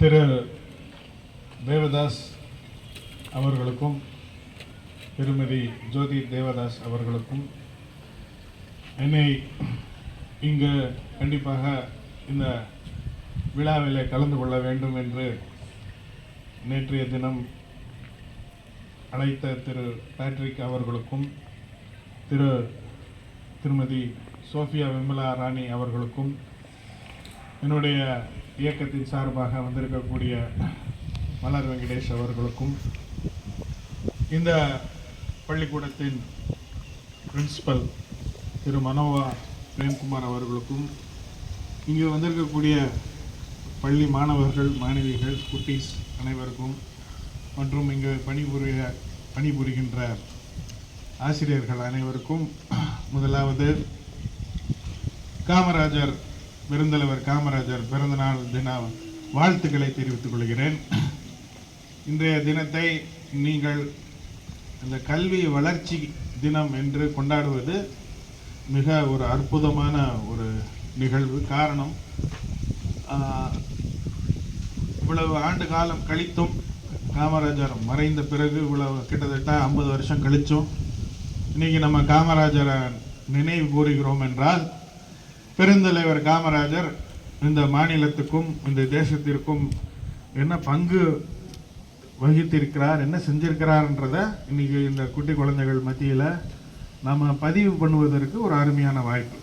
திரு தேவதாஸ் அவர்களுக்கும் திருமதி ஜோதி தேவதாஸ் அவர்களுக்கும் என்னை இங்கு கண்டிப்பாக இந்த விழாவிலே கலந்து கொள்ள வேண்டும் என்று நேற்றைய தினம் அழைத்த திரு பேட்ரிக் அவர்களுக்கும் திருமதி சோஃபியா விமலா ராணி அவர்களுக்கும் என்னுடைய இயக்கத்தின் சார்பாக வந்திருக்கக்கூடிய மலர் வெங்கடேஷ் அவர்களுக்கும் இந்த பள்ளிக்கூடத்தின் பிரின்சிபல் திரு மனோவா பிரேம்குமார் அவர்களுக்கும் இங்கு வந்திருக்கக்கூடிய பள்ளி மாணவர்கள் மாணவிகள் குட்டீஸ் அனைவருக்கும் மற்றும் இங்கு பணிபுரிகின்ற ஆசிரியர்கள் அனைவருக்கும் முதலாவது காமராஜர் பெருந்தலைவர் காமராஜர் பிறந்தநாள் தின வாழ்த்துக்களை தெரிவித்துக் கொள்கிறேன். இன்றைய தினத்தை நீங்கள் இந்த கல்வி வளர்ச்சி தினம் என்று கொண்டாடுவது மிக ஒரு அற்புதமான ஒரு நிகழ்வு. காரணம், இவ்வளவு ஆண்டு காலம் கழித்தும் காமராஜர் மறைந்த பிறகு இவ்வளவு கிட்டத்தட்ட 50 வருஷம் கழிச்சும் இன்னைக்கு நம்ம காமராஜரை நினைவு கூறுகிறோம் என்றால் பெருந்தலைவர் காமராஜர் இந்த மாநிலத்துக்கும் இந்த தேசத்திற்கும் என்ன பங்கு வகித்திருக்கிறார், என்ன செஞ்சிருக்கிறார்ன்றதை இன்னைக்கு இந்த குட்டி குழந்தைகள் மத்தியில் நம்ம பதிவு பண்ணுவதற்கு ஒரு அருமையான வாய்ப்பு.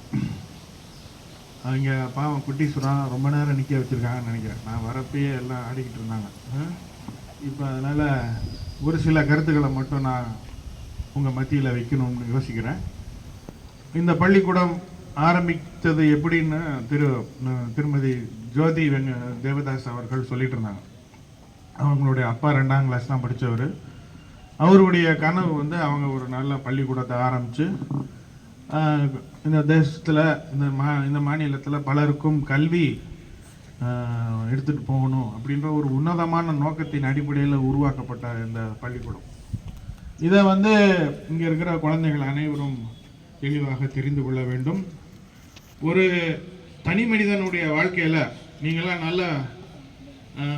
அவங்க பாவம் குட்டி சுறா ரொம்ப நேரம் நிற்க வச்சுருக்காங்கன்னு நினைக்கிறேன். நான் வரப்பயே எல்லாம் ஆடிக்கிட்டு இருந்தாங்க. இப்போ அதனால் ஒரு சில கருத்துக்களை மட்டும் நான் உங்கள் மத்தியில் வைக்கணும்னு யோசிக்கிறேன். இந்த பள்ளிக்கூடம் ஆரம்பித்தது எப்படின்னு திருமதி ஜோதி தேவதாஸ் அவர்கள் சொல்லிட்டு இருந்தாங்க. அவங்களுடைய அப்பா 2ஆம் கிளாஸ் தான் படித்தவர். அவருடைய கனவு வந்து அவங்க ஒரு நல்ல பள்ளிக்கூடத்தை ஆரம்பித்து இந்த தேசத்தில் இந்த மாநிலத்தில் பலருக்கும் கல்வி எடுத்துகிட்டு போகணும் அப்படின்ற ஒரு உன்னதமான நோக்கத்தின் அடிப்படையில் உருவாக்கப்பட்ட இந்த பள்ளிக்கூடம். இதை வந்து இங்கே இருக்கிற குழந்தைகள் அனைவரும் தெளிவாக தெரிந்து கொள்ள வேண்டும். ஒரு தனி மனிதனுடைய வாழ்க்கையில் நீங்களாம் நல்லா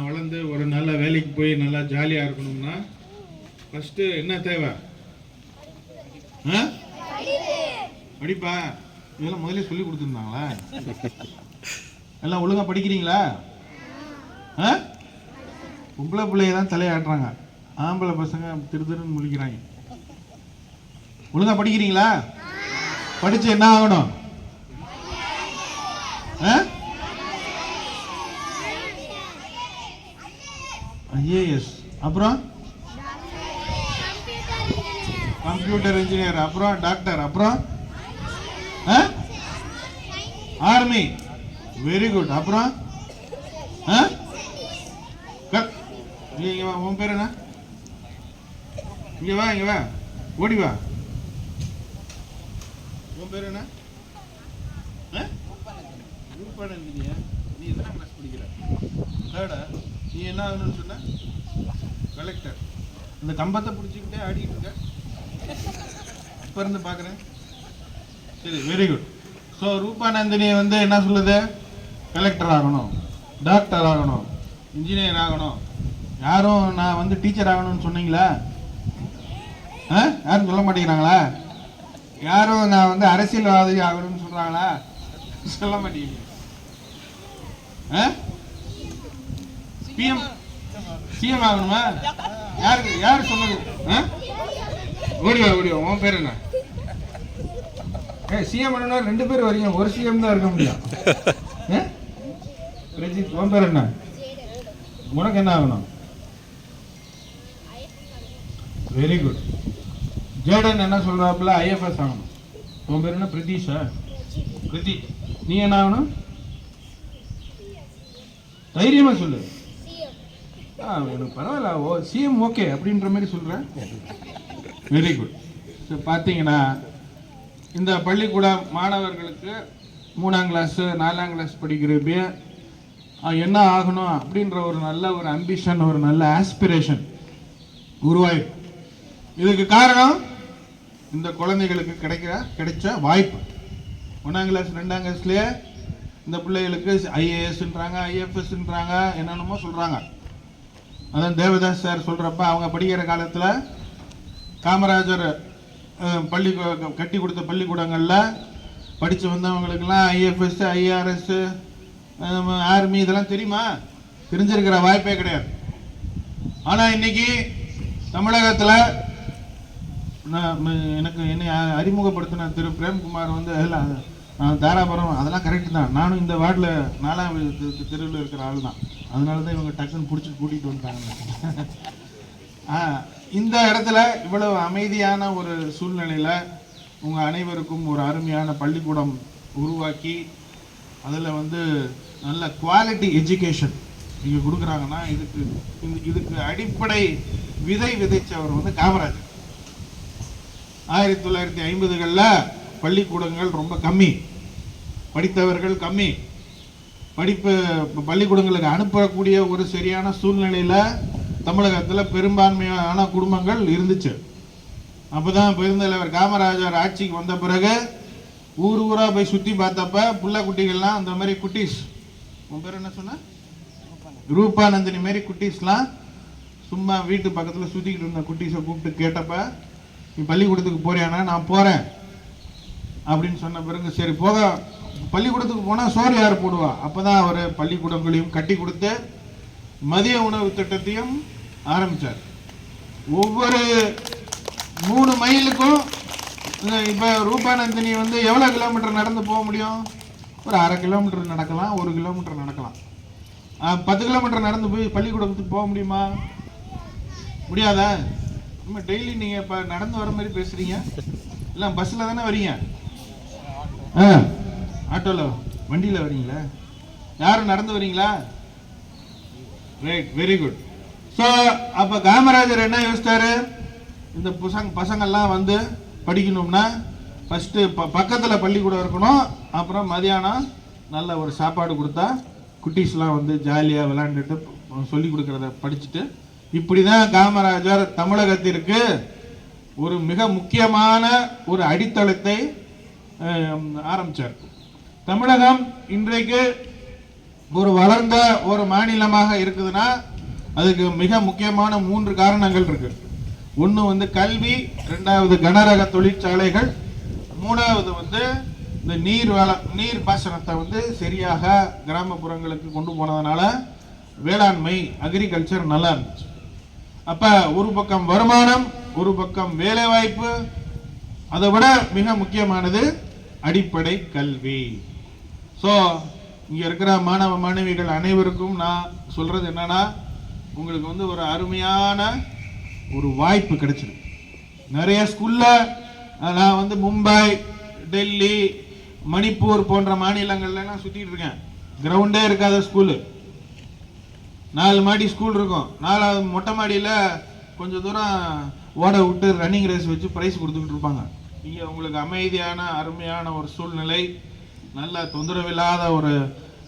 வளர்ந்து ஒரு நல்ல வேலைக்கு போய் நல்லா ஜாலியாக இருக்கணும்னா ஃபஸ்ட்டு என்ன தேவை? படிப்பா. இதெல்லாம் முதலே சொல்லி கொடுத்துருந்தாங்களா? எல்லாம் ஒழுங்காக படிக்கிறீங்களா? பொம்பளை பிள்ளைய தான் தலையாட்டுறாங்க, ஆம்பளை பசங்க திருன்னு முழிக்கிறாங்க. ஒழுங்காக படிக்கிறீங்களா? படித்து என்ன ஆகணும்? ஐஏஎஸ், அப்புறம் கம்ப்யூட்டர் இன்ஜினியர், அப்புறம் டாக்டர், அப்புறம் ஆர்மி. Very good. அப்புறம் இங்க வா. உன் பேர் என்ன? இங்க வா, இங்க வா, ஓடி வா. உன் பேர் என்ன? நீ எத்தனை கிளாஸ் படிக்கிற? தேர்டா? நீ என்ன ஆகணும்னு சொன்ன? கலெக்டர். இந்த கம்பத்தை பிடிச்சிக்கிட்டே ஆடிக்கிட்டு இருக்க. இப்போ இருந்து பார்க்குறேன். சரி, வெரி குட். ஸோ ரூபாநந்தினி வந்து என்ன சொல்லுது? கலெக்டர் ஆகணும், டாக்டர் ஆகணும், இன்ஜினியர் ஆகணும். யாரும் நான் வந்து டீச்சர் ஆகணும்னு சொன்னீங்களா? யாரும் சொல்ல மாட்டேங்கிறாங்களா? யாரும் நான் வந்து அரசியல்வாதி ஆகணும்னு சொல்கிறாங்களா? சொல்ல மாட்டேங்க. சிஎம் ஆகணுமா? யாரு சொன்னது? ஓடிவா, ஓடிவா. உன் பேர் என்ன? சிஎம் ஆகணும்னா 2 பேர் வரீங்க, ஒரு சிஎம் தான் இருக்க முடியும். ரஜித், உன் பேர் என்ன? உனக்கு என்ன ஆகணும்? Very good. ஜேடன் என்ன சொல்றாப்புல? ஐஎஃப்எஸ் ஆகணும். உன் பேர் என்ன? பிரதீஷா? பிரதீப், நீ என்ன ஆகணும்? தைரியமா சொல்லு. எனக்கு பரவாயில்ல, சிஎம் ஓகே அப்படின்ற மாதிரி சொல்கிறேன். Very good. ஸோ பார்த்தீங்கன்னா இந்த பள்ளிக்கூட மாணவர்களுக்கு 3ஆம் கிளாஸு 4ஆம் கிளாஸ் படிக்கிறப்ப என்ன ஆகணும் அப்படின்ற ஒரு நல்ல ஒரு அம்பிஷன், ஒரு நல்ல ஆஸ்பிரேஷன் உருவாயிருக்கு. இதுக்கு காரணம் இந்த குழந்தைகளுக்கு கிடைச்ச வாய்ப்பு. 1ஆம் கிளாஸ் 2ஆம் கிளாஸ்லேயே இந்த பிள்ளைகளுக்கு IASன்றாங்க, IFSன்றாங்க, என்னென்னமோ சொல்கிறாங்க. அதான் தேவதாஸ் சார் சொல்கிறப்ப அவங்க படிக்கிற காலத்தில் காமராஜர் பள்ளி கட்டி கொடுத்த பள்ளிக்கூடங்களில் படித்து வந்தவங்களுக்கெல்லாம் IFS, IRS, ஆர்மி இதெல்லாம் தெரியுமா? தெரிஞ்சிருக்கிற வாய்ப்பே கிடையாது. ஆனால் இன்னைக்கு தமிழகத்தில் எனக்கு என்னை அறிமுகப்படுத்தின திரு பிரேம்குமார் வந்து தாராபுரம் அதெல்லாம் கரெக்டு தான். நானும் இந்த வார்டில் 4ஆம் தெருவில் இருக்கிற ஆள் தான். அதனால தான் இவங்க டக்குன்னு பிடிச்சிட்டு கூட்டிகிட்டு வந்துட்டாங்க. இந்த இடத்துல இவ்வளவு அமைதியான ஒரு சூழ்நிலையில் உங்கள் அனைவருக்கும் ஒரு அருமையான பள்ளிக்கூடம் உருவாக்கி அதில் வந்து நல்ல குவாலிட்டி எஜுகேஷன் இங்கே கொடுக்குறாங்கன்னா இதுக்கு அடிப்படை விதை விதைச்சவர் வந்து காமராஜர். 1950களில் பள்ளிக்கூடங்கள் ரொம்ப கம்மி, படித்தவர்கள் கம்மி, பள்ளிக்கூடங்களுக்கு அனுப்பக்கூடிய ஒரு சரியான சூழ்நிலையில் தமிழகத்தில் பெரும்பான்மையான குடும்பங்கள் இருந்துச்சு. அப்போதான் பெருந்தலைவர் காமராஜர் ஆட்சிக்கு வந்த பிறகு ஊர் ஊராக போய் சுற்றி பார்த்தப்ப புள்ள குட்டிகள்லாம் அந்த மாதிரி குட்டீஸ், உன் பேர் என்ன சொன்ன, ரூபானந்தினி மாரி குட்டீஸ்லாம் சும்மா வீட்டு பக்கத்தில் சுற்றிக்கிட்டு இருந்த குட்டீஸை கூப்பிட்டு கேட்டப்ப, நீ பள்ளிக்கூடத்துக்கு போறியானா? நான் போகிறேன் அப்படின்னு சொன்ன பிறகு, சரி போக, பள்ளிக்கூடத்துக்கு போனால் சோறு யார் போடுவா? அப்போ தான் அவர் பள்ளிக்கூடங்களையும் கட்டி கொடுத்து மதிய உணவு திட்டத்தையும் ஆரம்பித்தார். ஒவ்வொரு 3 மைலுக்கும் இப்போ ரூபானந்தினி வந்து எவ்வளோ கிலோமீட்டர் நடந்து போக முடியும்? ஒரு 1/2 கிலோமீட்டர் நடக்கலாம், 1 கிலோமீட்டர் நடக்கலாம். 10 கிலோமீட்டர் நடந்து போய் பள்ளிக்கூடத்துக்கு போக முடியுமா? முடியாதா? நம்ம டெய்லி நீங்கள் இப்போ நடந்து வர மாதிரி பேசுகிறீங்க, இல்லை பஸ்ஸில் தானே வரீங்க? ஆட்டோவில் வண்டியில் வரீங்களா? யாரும் நடந்து வரீங்களா? Right, very good. ஸோ அப்போ காமராஜர் என்ன யோசிச்சாரு? இந்த பசங்கள்லாம் வந்து படிக்கணும்னா ஃபஸ்ட்டு பக்கத்தில் பள்ளிக்கூடம் இருக்கணும், அப்புறம் மதியானம் நல்ல ஒரு சாப்பாடு கொடுத்தா குட்டீஸ்லாம் வந்து ஜாலியாக விளையாண்டுட்டு சொல்லி கொடுக்குறத படிச்சுட்டு, இப்படி தான் காமராஜர் தமிழகத்திற்கு ஒரு மிக முக்கியமான ஒரு அடித்தளத்தை ஆரம்பித்தார். தமிழகம் இன்றைக்கு ஒரு வளர்ந்த ஒரு மாநிலமாக இருக்குதுன்னா அதுக்கு மிக முக்கியமான 3 காரணங்கள் இருக்கு. ஒன்று வந்து கல்வி, 2வது கனரக தொழிற்சாலைகள், 3வது வந்து இந்த நீர் பாசனத்தை வந்து சரியாக கிராமப்புறங்களுக்கு கொண்டு போனதுனால வேளாண்மை, அக்ரிகல்ச்சர் நல்லா இருந்துச்சு. அப்ப ஒரு பக்கம் வருமானம், ஒரு பக்கம் வேலை வாய்ப்பு, அதை விட மிக முக்கியமானது அடிப்படை கல்வி. ஸோ இங்க இருக்கிற மாணவ மாணவிகள் அனைவருக்கும் நான் சொல்றது என்னன்னா, உங்களுக்கு வந்து ஒரு அருமையான ஒரு வாய்ப்பு கிடைச்சிருக்கு. நிறைய ஸ்கூல்ல நான் வந்து மும்பை, டெல்லி, மணிப்பூர் போன்ற மாநிலங்கள்லாம் சுத்திட்டு இருக்கேன். கிரவுண்டே இருக்காத ஸ்கூலு, 4 மாடி ஸ்கூல் இருக்கும். 4வது மொட்டை மாடியில் கொஞ்சம் தூரம் ஓட விட்டு ரன்னிங் ரேஸ் வச்சு ப்ரைஸ் கொடுத்துக்கிட்டு இருப்பாங்க. இங்கே உங்களுக்கு அமைதியான அருமையான ஒரு சூழ்நிலை, நல்ல தொந்தரவு இல்லாத ஒரு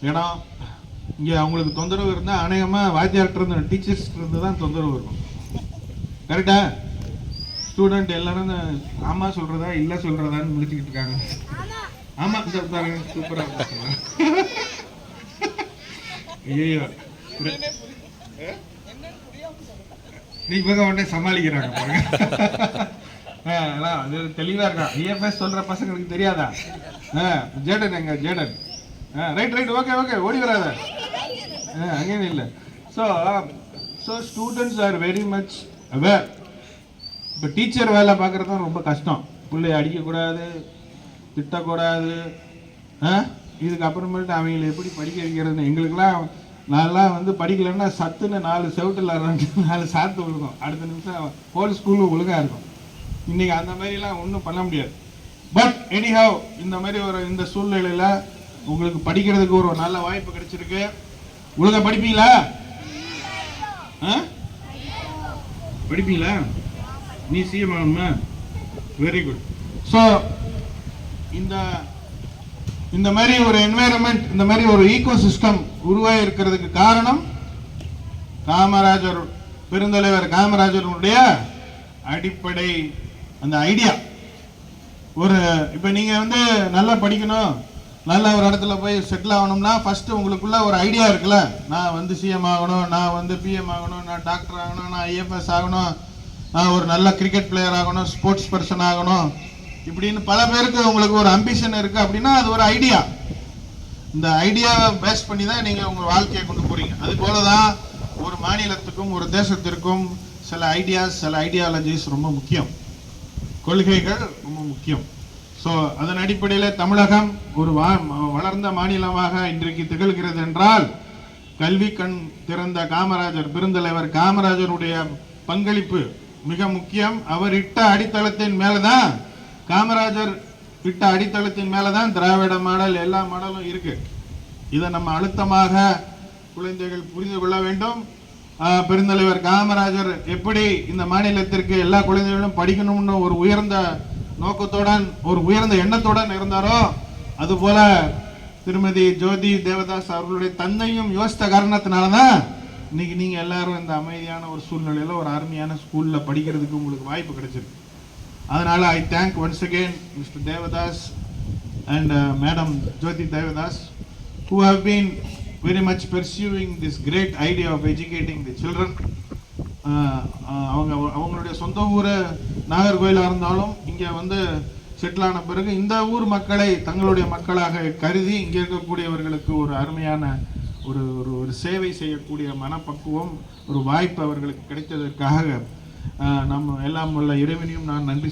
இடம். இங்கே அவங்களுக்கு தொந்தரவு இருந்தால் அநேகமாக வாத்தியார்கிட்ட இருந்து, டீச்சர்ஸ்கிட்ட இருந்து தான் தொந்தரவு இருக்கும். கரெக்டா? ஸ்டூடெண்ட் எல்லாரும் ஆமாம் சொல்கிறதா இல்லை சொல்கிறதான்னு முடிச்சுக்கிட்டு இருக்காங்க. ஆமாம் சார் பாருங்க, சூப்பராக ஐயோ நீ இவங்க உடனே சமாளிக்கிறாங்க பாருங்க. தெளிவா இருக்கான். IFS சொல்ற பசங்களுக்கு தெரியாதா? ஜேடன் எங்க Jaden? Right right, okay okay, ஓடி வராத, அங்கேயும் இல்லை. So students are very much aware. இப்போ டீச்சர் வேலை பார்க்குறது தான் ரொம்ப கஷ்டம். பிள்ளைய அடிக்கக்கூடாது, திட்டக்கூடாது. இதுக்கப்புறமேட்டு அவங்களை எப்படி படிக்க வைக்கிறதுன்னு எங்களுக்கெல்லாம், நான்லாம் வந்து படிக்கலைன்னா சத்துன்னு 4 செவட்டில் 4 சாத்து விழுகும். அடுத்த நிமிஷம் ஹோல் ஸ்கூலும் ஒழுங்காக இருக்கும். இன்னைக்கு அந்த மாதிரிலாம் ஒன்றும் பண்ண முடியாது. பட் எனிஹவ், இந்த மாதிரி இந்த சூழ்நிலையில் உங்களுக்கு படிக்கிறதுக்கு ஒரு நல்ல வாய்ப்பு கிடைச்சிருக்கு. ஒழுங்கா படிப்பீங்களா? படிப்பீங்களா? நீ சிஎம் ஆகணுமா? Very good. ஸோ இந்த மாதிரி ஒரு என்வைரன்மெண்ட், இந்த மாதிரி ஒரு ஈகோ சிஸ்டம் உருவாகி இருக்கிறதுக்கு காரணம் காமராஜர், பெருந்தலைவர் காமராஜருடைய அடிப்படை அந்த ஐடியா. ஒரு இப்போ நீங்கள் வந்து நல்லா படிக்கணும், நல்ல ஒரு இடத்துல போய் செட்டில் ஆகணும்னா ஃபர்ஸ்ட் உங்களுக்குள்ள ஒரு ஐடியா இருக்குல்ல, நான் வந்து சிஎம் ஆகணும், நான் வந்து பிஎம் ஆகணும், நான் டாக்டர் ஆகணும், நான் ஐஎஃப்எஸ் ஆகணும், நான் ஒரு நல்ல கிரிக்கெட் பிளேயர் ஆகணும், ஸ்போர்ட்ஸ் பர்சன் ஆகணும், இப்படின்னு பல பேருக்கு உங்களுக்கு ஒரு அம்பிஷன் இருக்கு அப்படின்னா அது ஒரு ஐடியா. இந்த ஐடியாவை பேஸ் பண்ணி தான் நீங்க உங்க வாழ்க்கையை கொண்டு போறீங்க. அது போலதான் ஒரு மாநிலத்துக்கும் ஒரு தேசத்திற்கும் சில ஐடியாஸ், சில ஐடியாலஜிஸ் ரொம்ப முக்கியம், கொள்கைகள் ரொம்ப முக்கியம். ஸோ அதன் அடிப்படையில் தமிழகம் ஒரு வளர்ந்த மாநிலமாக இன்றைக்கு திகழ்கிறது என்றால் கல்வி கண் திறந்த காமராஜர், பெருந்தலைவர் காமராஜருடைய பங்களிப்பு மிக முக்கியம். அவர் இட்ட அடித்தளத்தின் மேலதான், காமராஜர் இட்ட அடித்தளத்தின் மேலதான் திராவிட மாடல் எல்லா மாடலும் இருக்கு. இதை நம்ம அழுத்தமாக குழந்தைகள் புரிந்து கொள்ள வேண்டும். பெருந்தலைவர் காமராஜர் எப்படி இந்த மாநிலத்திற்கு எல்லா குழந்தைகளும் படிக்கணும்னு ஒரு உயர்ந்த நோக்கத்துடன், ஒரு உயர்ந்த எண்ணத்துடன் இருந்தாரோ, அதுபோல திருமதி ஜோதி தேவதாஸ் அவர்களுடைய தந்தையும் யோசித்த காரணத்தினாலதான் இன்னைக்கு நீங்க எல்லாரும் இந்த அமைதியான ஒரு சூழ்நிலையில ஒரு அருமையான ஸ்கூல்ல படிக்கிறதுக்கு உங்களுக்கு வாய்ப்பு கிடைச்சிருக்கு. அதனால I thank once again mister Devdas and madam Jyothi Devdas who have been very much pursuing this great idea of educating the children. அவங்களுடைய சொந்த ஊர் நாகர்கோயிலாக இருந்தாலும் இங்கே வந்து செட்டில் ஆன பிறகு இந்த ஊர் மக்களை தங்களுடைய மக்களாக கருதி இங்கே இருக்கக்கூடியவர்களுக்கு ஒரு அருமையான ஒரு ஒரு சேவை செய்யக்கூடிய மனப்பக்குவம், ஒரு வாய்ப்பு அவர்களுக்கு கிடைத்ததற்காக நம்ம எல்லாம் உள்ள இறைவனையும் நான் நன்றி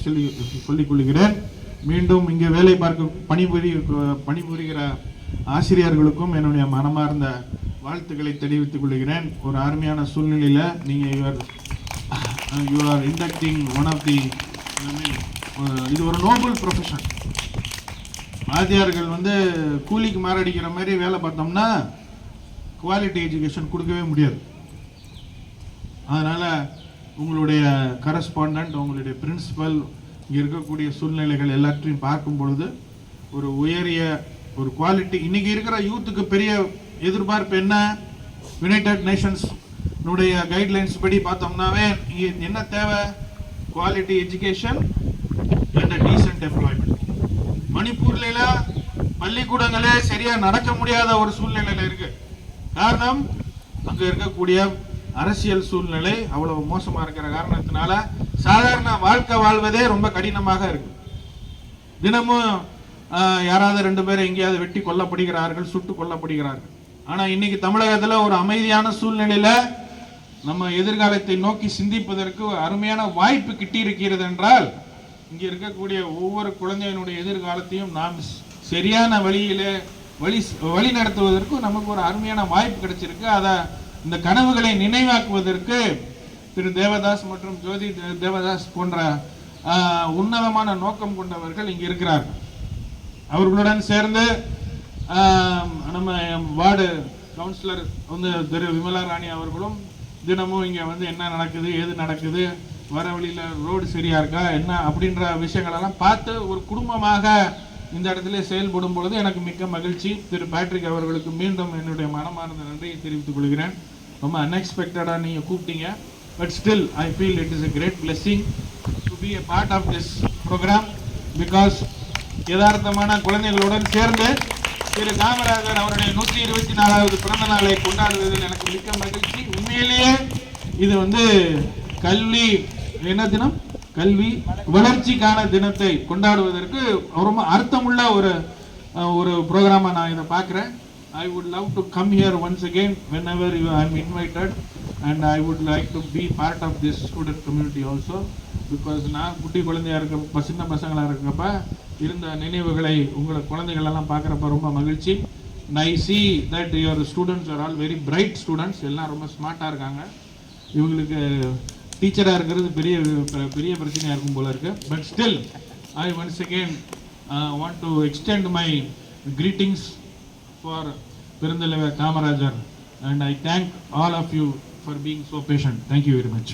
சொல்லிக் கொள்கிறேன். மீண்டும் இங்கே வேலை பணிபுரிகிற ஆசிரியர்களுக்கும் என்னுடைய மனமார்ந்த வாழ்த்துக்களை தெரிவித்துக் கொள்கிறேன். ஒரு அருமையான சூழ்நிலையில நீங்க you are inducting one of the, இது ஒரு நோபல் ப்ரொஃபஷன். வாத்தியார்கள் வந்து கூலிக்கு மாரடிக்கிற மாதிரி வேலை பார்த்தோம்னா குவாலிட்டி எஜுகேஷன் கொடுக்கவே முடியாது. அதனால உங்களுடைய கரஸ்பாண்டன்ட், உங்களுடைய பிரின்சிபல், இங்கே இருக்கக்கூடிய சூழ்நிலைகள் எல்லாத்தையும் பார்க்கும் பொழுது ஒரு உயரிய ஒரு குவாலிட்டி. இன்னைக்கு இருக்கிற யூத்துக்கு பெரிய எதிர்பார்ப்பு என்ன? யுனைடெட் நேஷன்ஸ் கைட்லைன்ஸ் படி பார்த்தோம்னாவே என்ன தேவை? Quality education and decent employment. மணிப்பூர்ல பள்ளிக்கூடங்களே சரியா நடக்க முடியாத ஒரு சூழ்நிலையில இருக்கு. காரணம் அங்க இருக்கக்கூடிய அரசியல் சூழ்நிலை அவ்வளவு மோசமா இருக்கிற காரணத்தினால சாதாரண வாழ்க்கை வாழ்வதே ரொம்ப கடினமாக இருக்கு. தினமும் யாராவது 2 பேர் எங்கேயாவது வெட்டி கொல்லப்படுகிறார்கள், சுட்டு கொல்லப்படுகிறார்கள். ஆனா இன்னைக்கு தமிழகத்துல ஒரு அமைதியான சூழ்நிலையில நம்ம எதிர்காலத்தை நோக்கி சிந்திப்பதற்கு ஒரு அருமையான வாய்ப்பு கிட்டி இருக்கிறது என்றால் இங்க இருக்கக்கூடிய ஒவ்வொரு குழந்தையினுடைய எதிர்காலத்தையும் நாம் சரியான வழியிலே வழி நடத்துவதற்கு நமக்கு ஒரு அருமையான வாய்ப்பு கிடைச்சிருக்கு. அதை இந்த கனவுகளை நினைவாக்குவதற்கு திரு தேவதாஸ் மற்றும் ஜோதி தேவதாஸ் போன்ற உன்னதமான நோக்கம் கொண்டவர்கள் இங்கு இருக்கிறார்கள். அவர்களுடன் சேர்ந்து நம்ம வார்டு கவுன்சிலர் வந்து திரு விமலா ராணி அவர்களும் தினமும் இங்கே வந்து என்ன நடக்குது, ஏது நடக்குது, வர வழியில் ரோடு சரியா இருக்கா என்ன அப்படின்ற விஷயங்களெல்லாம் பார்த்து ஒரு குடும்பமாக இந்த இடத்துல செயல்படும் பொழுது எனக்கு மிக்க மகிழ்ச்சி. திரு பேட்ரிக் அவர்களுக்கு மீண்டும் என்னுடைய மனமார்ந்த நன்றியை தெரிவித்துக் கொள்கிறேன். ரொம்ப அன்எக்ஸ்பெக்டடாக நீங்கள் கூப்பிட்டீங்க. But still I feel it is a great blessing to be a part of this program because யதார்த்தமான குழந்தைகளுடன் சேர்ந்து திரு காமராஜர் அவருடைய 124வது பிறந்த நாளை கொண்டாடுவதில் எனக்கு மிக்க மகிழ்ச்சி. உண்மையிலேயே இது வந்து கல்வி என்ன தினம், கல்வி வளர்ச்சிக்கான தினத்தை கொண்டாடுவதற்கு ரொம்ப அர்த்தமுள்ள ஒரு ப்ரோக்ராமா நான் இதை பார்க்குறேன். I would love to come here once again whenever I am invited and I would like to be part of this student community also because நான் குட்டி குழந்தையா இருக்க சின்ன பசங்களா இருக்கப்ப இருந்த நினைவுகளை உங்களை குழந்தைகள் எல்லாம் பார்க்குறப்ப ரொம்ப மகிழ்ச்சி. and I see that your students are all very bright students. எல்லாம் ரொம்ப ஸ்மார்ட்டாக இருக்காங்க. இவங்களுக்கு டீச்சராக இருக்கிறது பெரிய பெரிய பிரச்சனையாக இருக்கும் போல இருக்கு. But still I once again want to extend my greetings for Perundalavar Kamarajar and I thank all of you for being so patient. Thank you very much.